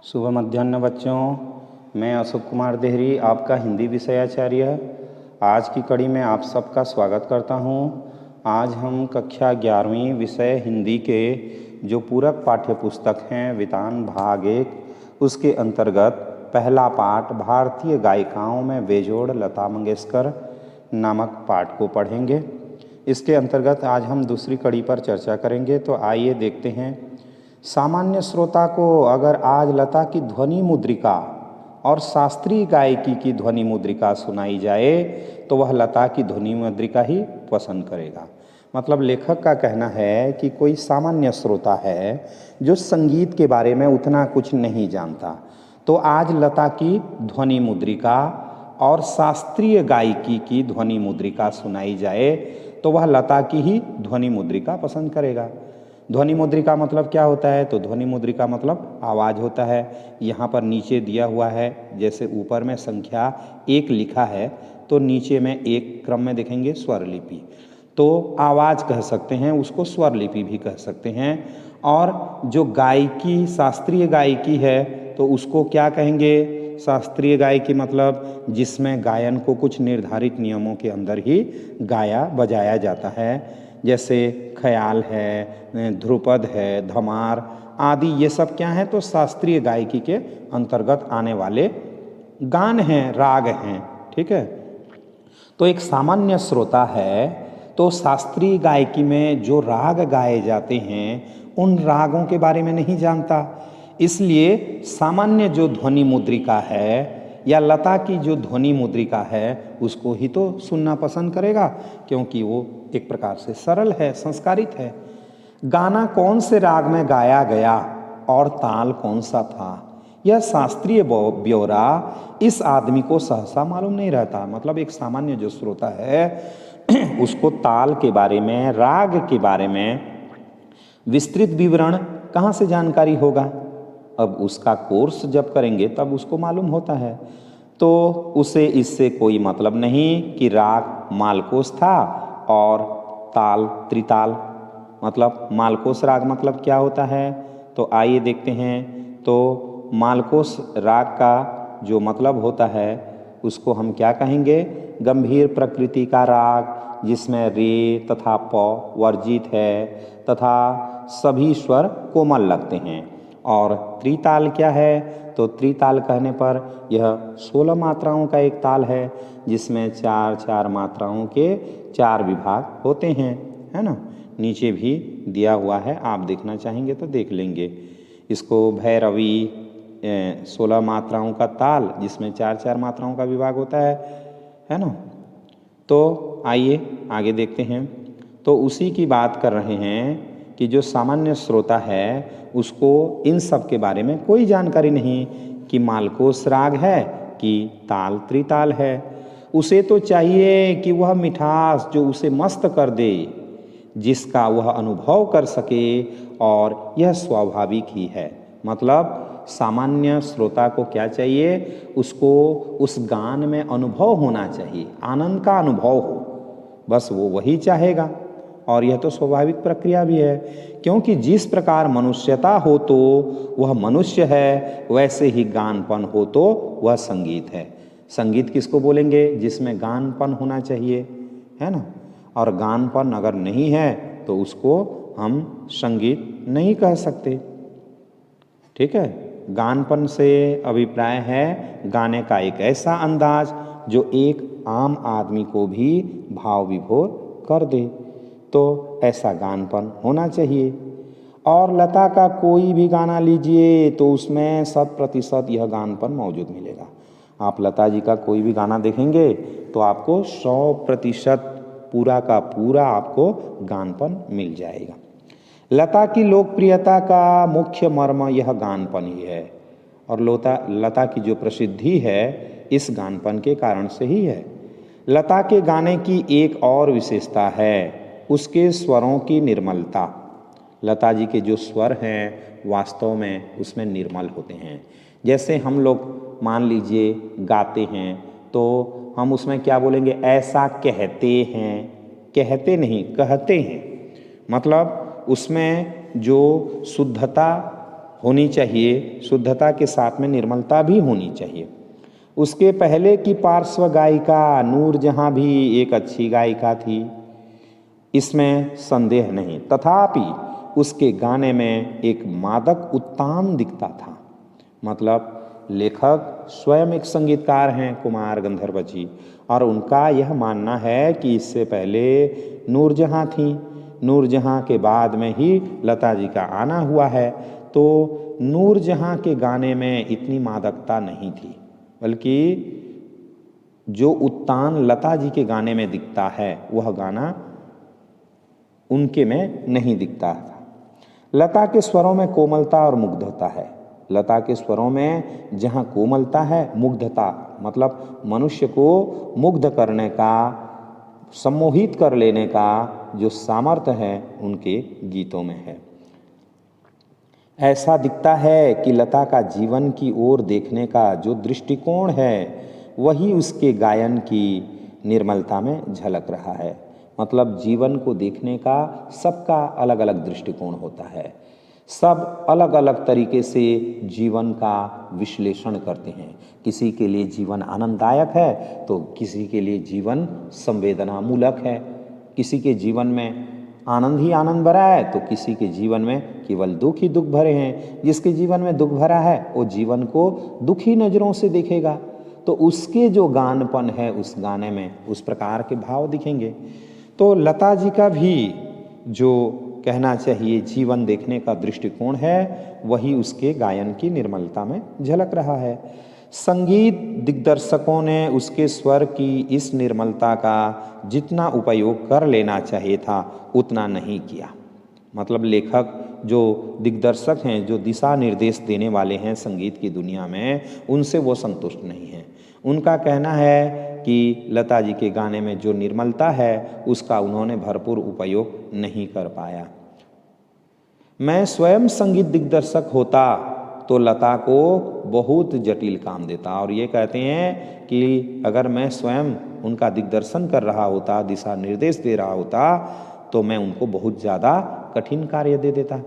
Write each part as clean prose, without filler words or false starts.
शुभ मध्याह्न बच्चों, मैं अशोक कुमार देहरी आपका हिंदी विषयाचार्य आज की कड़ी में आप सबका स्वागत करता हूं। आज हम कक्षा 11वीं विषय हिंदी के जो पूरक पाठ्य पुस्तक हैं वितान भाग 1 उसके अंतर्गत पहला पाठ भारतीय गायिकाओं में बेजोड़ लता मंगेशकर नामक पाठ को पढ़ेंगे। इसके अंतर्गत आज हम दूसरी कड़ी पर चर्चा करेंगे। तो आइए देखते हैं। सामान्य श्रोता को अगर आज लता की ध्वनि मुद्रिका और शास्त्रीय गायकी की ध्वनि मुद्रिका सुनाई जाए तो वह लता की ध्वनि मुद्रिका ही पसंद करेगा। मतलब लेखक का कहना है कि कोई सामान्य श्रोता है जो संगीत के बारे में उतना कुछ नहीं जानता, तो आज लता की ध्वनि मुद्रिका और शास्त्रीय गायकी की ध्वनि मुद्रिका सुनाई जाए तो वह लता की ही ध्वनि मुद्रिका पसंद करेगा। ध्वनि मुद्रिका मतलब क्या होता है? तो ध्वनि मुद्रिका मतलब आवाज़ होता है। यहाँ पर नीचे दिया हुआ है, जैसे ऊपर में संख्या 1 लिखा है तो नीचे में एक क्रम में देखेंगे स्वर लिपि, तो आवाज़ कह सकते हैं, उसको स्वर लिपि भी कह सकते हैं। और जो गायकी शास्त्रीय गायकी है तो उसको क्या कहेंगे? शास्त्रीय गायकी मतलब जिसमें गायन को कुछ निर्धारित नियमों के अंदर ही गाया बजाया जाता है, जैसे ख्याल है, ध्रुपद है, धमार आदि, ये सब क्या है? तो शास्त्रीय गायकी के अंतर्गत आने वाले गान हैं, राग हैं। ठीक है। तो एक सामान्य श्रोता है तो शास्त्रीय गायकी में जो राग गाए जाते हैं उन रागों के बारे में नहीं जानता, इसलिए सामान्य जो ध्वनि मुद्रिका है या लता की जो ध्वनि मुद्रिका है उसको ही तो सुनना पसंद करेगा, क्योंकि वो एक प्रकार से सरल है, संस्कारित है। गाना कौन से राग में गाया गया और ताल कौन सा था, यह शास्त्रीय ब्यौरा इस आदमी को सहसा मालूम नहीं रहता। मतलब एक सामान्य जो श्रोता है उसको ताल के बारे में, राग के बारे में विस्तृत विवरण कहाँ से जानकारी होगा? अब उसका कोर्स जब करेंगे तब उसको मालूम होता है। तो उसे इससे कोई मतलब नहीं कि राग मालकोस था और ताल त्रिताल। मतलब मालकोस राग मतलब क्या होता है? तो आइए देखते हैं। तो मालकोस राग का जो मतलब होता है उसको हम क्या कहेंगे? गंभीर प्रकृति का राग जिसमें रे तथा प वर्जित है तथा सभी स्वर कोमल लगते हैं। और त्रिताल क्या है? तो त्रिताल कहने पर यह 16 मात्राओं का एक ताल है जिसमें 4-4 मात्राओं के 4 विभाग होते हैं, है ना। नीचे भी दिया हुआ है, आप देखना चाहेंगे तो देख लेंगे। इसको भैरवी 16 मात्राओं का ताल जिसमें 4-4 मात्राओं का विभाग होता है ना। तो आइए आगे देखते हैं। तो उसी की बात कर रहे हैं कि जो सामान्य श्रोता है उसको इन सब के बारे में कोई जानकारी नहीं कि मालकोस राग है कि ताल त्रिताल है। उसे तो चाहिए कि वह मिठास जो उसे मस्त कर दे, जिसका वह अनुभव कर सके, और यह स्वाभाविक ही है। मतलब सामान्य श्रोता को क्या चाहिए? उसको उस गान में अनुभव होना चाहिए, आनंद का अनुभव हो, बस वो वही चाहेगा। और यह तो स्वाभाविक प्रक्रिया भी है, क्योंकि जिस प्रकार मनुष्यता हो तो वह मनुष्य है, वैसे ही गानपन हो तो वह संगीत है। संगीत किसको बोलेंगे? जिसमें गानपन होना चाहिए, है ना। और गानपन अगर नहीं है तो उसको हम संगीत नहीं कह सकते। ठीक है। गानपन से अभिप्राय है गाने का एक ऐसा अंदाज जो एक आम आदमी को भी भाव विभोर कर दे, तो ऐसा गानपन होना चाहिए। और लता का कोई भी गाना लीजिए तो उसमें 100% यह गानपन मौजूद मिलेगा। आप लता जी का कोई भी गाना देखेंगे तो आपको 100% पूरा का पूरा आपको गानपन मिल जाएगा। लता की लोकप्रियता का मुख्य मर्म यह गानपन ही है, और लता की जो प्रसिद्धि है इस गानपन के कारण से ही है। लता के गाने की एक और विशेषता है उसके स्वरों की निर्मलता। लता जी के जो स्वर हैं वास्तव में उसमें निर्मल होते हैं। जैसे हम लोग मान लीजिए गाते हैं तो हम उसमें क्या बोलेंगे? ऐसा कहते हैं, कहते नहीं कहते हैं। मतलब उसमें जो शुद्धता होनी चाहिए, शुद्धता के साथ में निर्मलता भी होनी चाहिए। उसके पहले की पार्श्व गायिका नूरजहां भी एक अच्छी गायिका थी, इसमें संदेह नहीं। तथापि उसके गाने में एक मादक उत्तान दिखता था। मतलब लेखक स्वयं एक संगीतकार हैं कुमार गंधर्व जी, और उनका यह मानना है कि इससे पहले नूरजहां थी, नूरजहां के बाद में ही लता जी का आना हुआ है। तो नूरजहां के गाने में इतनी मादकता नहीं थी, बल्कि जो उत्तान लता जी के गाने में दिखता है वह गाना उनके में नहीं दिखता था। लता के स्वरों में कोमलता और मुग्धता है। लता के स्वरों में जहाँ कोमलता है, मुग्धता मतलब मनुष्य को मुग्ध करने का, सम्मोहित कर लेने का जो सामर्थ्य है उनके गीतों में है। ऐसा दिखता है कि लता का जीवन की ओर देखने का जो दृष्टिकोण है वही उसके गायन की निर्मलता में झलक रहा है। मतलब जीवन को देखने का सबका अलग अलग दृष्टिकोण होता है, सब अलग अलग तरीके से जीवन का विश्लेषण करते हैं। किसी के लिए जीवन आनंददायक है तो किसी के लिए जीवन संवेदनामूलक है, किसी के जीवन में आनंद ही आनंद भरा है तो किसी के जीवन में केवल दुख ही दुख भरे हैं। जिसके जीवन में दुख भरा है वो जीवन को दुखी नज़रों से देखेगा, तो उसके जो गानपन है उस गाने में उस प्रकार के भाव दिखेंगे। तो लता जी का भी जो कहना चाहिए जीवन देखने का दृष्टिकोण है वही उसके गायन की निर्मलता में झलक रहा है। संगीत दिग्दर्शकों ने उसके स्वर की इस निर्मलता का जितना उपयोग कर लेना चाहिए था उतना नहीं किया। मतलब लेखक जो दिग्दर्शक हैं, जो दिशा निर्देश देने वाले हैं संगीत की दुनिया में, उनसे वो संतुष्ट नहीं हैं। उनका कहना है कि लता जी के गाने में जो निर्मलता है उसका उन्होंने भरपूर उपयोग नहीं कर पाया। मैं स्वयं संगीत दिग्दर्शक होता तो लता को बहुत जटिल काम देता, और ये कहते हैं कि अगर मैं स्वयं उनका दिग्दर्शन कर रहा होता, दिशा निर्देश दे रहा होता, तो मैं उनको बहुत ज़्यादा कठिन कार्य दे देता।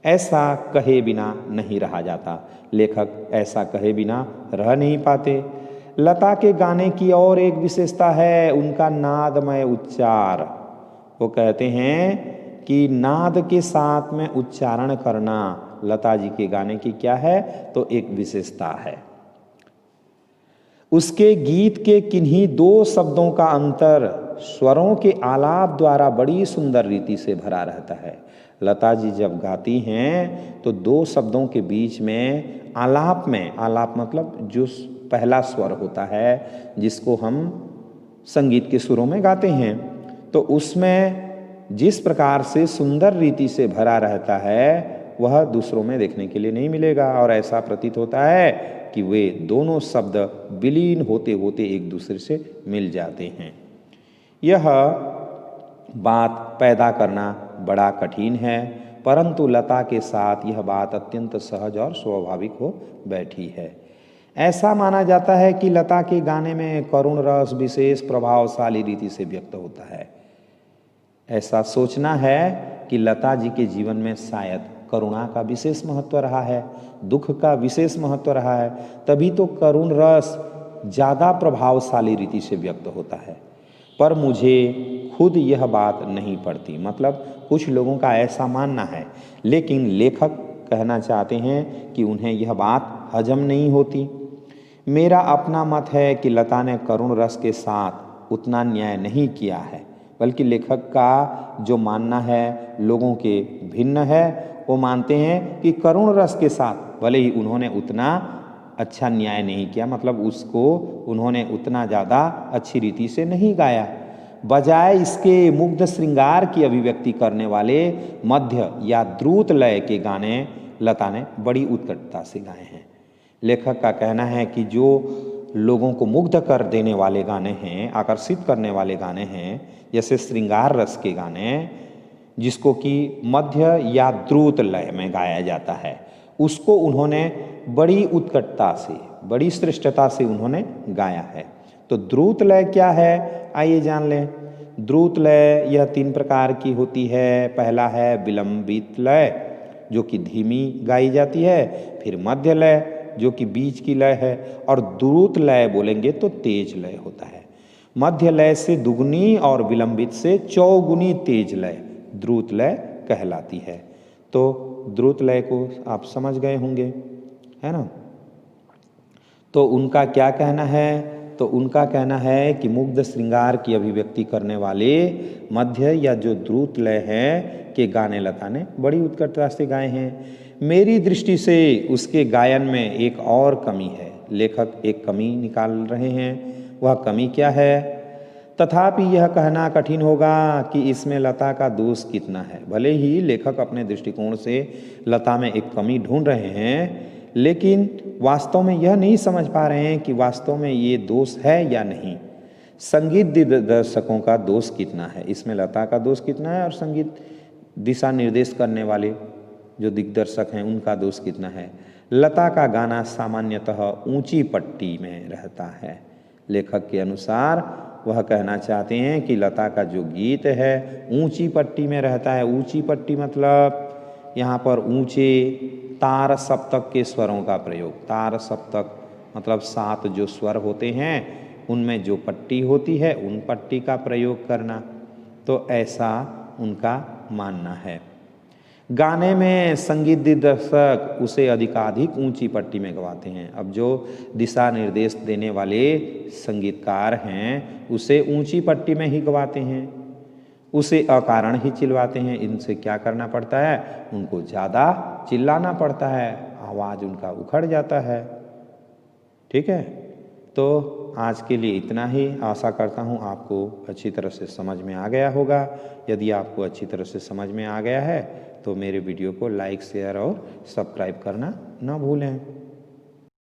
ऐसा कहे बिना नहीं रहा जाता। लेखक ऐसा कहे बिना रह नहीं पाते। लता के गाने की और एक विशेषता है उनका नादमय उच्चार। वो कहते हैं कि नाद के साथ में उच्चारण करना लता जी के गाने की क्या है तो एक विशेषता है। उसके गीत के किन्हीं दो शब्दों का अंतर स्वरों के आलाप द्वारा बड़ी सुंदर रीति से भरा रहता है। लता जी जब गाती हैं तो दो शब्दों के बीच में आलाप में, आलाप मतलब जो पहला स्वर होता है जिसको हम संगीत के सुरों में गाते हैं, तो उसमें जिस प्रकार से सुंदर रीति से भरा रहता है वह दूसरों में देखने के लिए नहीं मिलेगा। और ऐसा प्रतीत होता है कि वे दोनों शब्द विलीन होते होते एक दूसरे से मिल जाते हैं। यह बात पैदा करना बड़ा कठिन है, परंतु लता के साथ यह बात अत्यंत सहज और स्वाभाविक हो बैठी है। ऐसा माना जाता है कि लता के गाने में करुण रस विशेष प्रभावशाली रीति से व्यक्त होता है। ऐसा सोचना है कि लता जी के जीवन में शायद करुणा का विशेष महत्व रहा है, दुख का विशेष महत्व रहा है, तभी तो करुण रस ज़्यादा प्रभावशाली रीति से व्यक्त होता है। पर मुझे खुद यह बात नहीं पड़ती। मतलब कुछ लोगों का ऐसा मानना है, लेकिन लेखक कहना चाहते हैं कि उन्हें यह बात हजम नहीं होती। मेरा अपना मत है कि लता ने करुण रस के साथ उतना न्याय नहीं किया है, बल्कि लेखक का जो मानना है लोगों के भिन्न है। वो मानते हैं कि करुण रस के साथ भले ही उन्होंने उतना अच्छा न्याय नहीं किया, मतलब उसको उन्होंने उतना ज़्यादा अच्छी रीति से नहीं गाया। बजाय इसके मुग्ध श्रृंगार की अभिव्यक्ति करने वाले मध्य या द्रुत लय के गाने लता ने बड़ी उत्कटता से गाए हैं। लेखक का कहना है कि जो लोगों को मुग्ध कर देने वाले गाने हैं, आकर्षित करने वाले गाने हैं, जैसे श्रृंगार रस के गाने जिसको कि मध्य या द्रुत लय में गाया जाता है, उसको उन्होंने बड़ी उत्कटता से, बड़ी श्रेष्ठता से उन्होंने गाया है। तो द्रुत लय क्या है आइए जान लें। द्रुत लय यह तीन प्रकार की होती है। पहला है विलंबित लय, जो कि धीमी गाई जाती है, फिर मध्य लय जो कि बीच की लय है, और द्रुत लय बोलेंगे तो तेज लय होता है। मध्य लय से दुगुनी और विलंबित से चौगुनी तेज लय द्रुत लय कहलाती है। तो द्रुत लय को आप समझ गए होंगे, है ना। तो उनका क्या कहना है, तो उनका कहना है कि मुग्ध श्रृंगार की अभिव्यक्ति करने वाले मध्य या जो द्रुत लय है के गाने लता ने बड़ी उत्कटता से गाए हैं। मेरी दृष्टि से उसके गायन में एक और कमी है। लेखक एक कमी निकाल रहे हैं, वह कमी क्या है। तथापि यह कहना कठिन होगा कि इसमें लता का दोष कितना है। भले ही लेखक अपने दृष्टिकोण से लता में एक कमी ढूंढ रहे हैं, लेकिन वास्तव में यह नहीं समझ पा रहे हैं कि वास्तव में ये दोष है या नहीं। संगीत दिग्दर्शकों का दोष कितना है, इसमें लता का दोष कितना है, और संगीत दिशा निर्देश करने वाले जो दिग्दर्शक हैं उनका दोष कितना है। लता का गाना सामान्यतः ऊंची पट्टी में रहता है। लेखक के अनुसार वह कहना चाहते हैं कि लता का जो गीत है ऊंची पट्टी में रहता है। ऊंची पट्टी मतलब यहाँ पर ऊंचे तार सप्तक के स्वरों का प्रयोग। तार सप्तक मतलब 7 जो स्वर होते हैं उनमें जो पट्टी होती है उन पट्टी का प्रयोग करना। तो ऐसा उनका मानना है। गाने में संगीत दिग्दर्शक उसे अधिकाधिक ऊंची पट्टी में गवाते हैं। अब जो दिशा निर्देश देने वाले संगीतकार हैं उसे ऊंची पट्टी में ही गवाते हैं, उसे अकारण ही चिल्लाते हैं। इनसे क्या करना पड़ता है, उनको ज़्यादा चिल्लाना पड़ता है, आवाज़ उनका उखड़ जाता है। ठीक है, तो आज के लिए इतना ही। आशा करता हूँ आपको अच्छी तरह से समझ में आ गया होगा। यदि आपको अच्छी तरह से समझ में आ गया है तो मेरे वीडियो को लाइक, शेयर और सब्सक्राइब करना ना भूलें।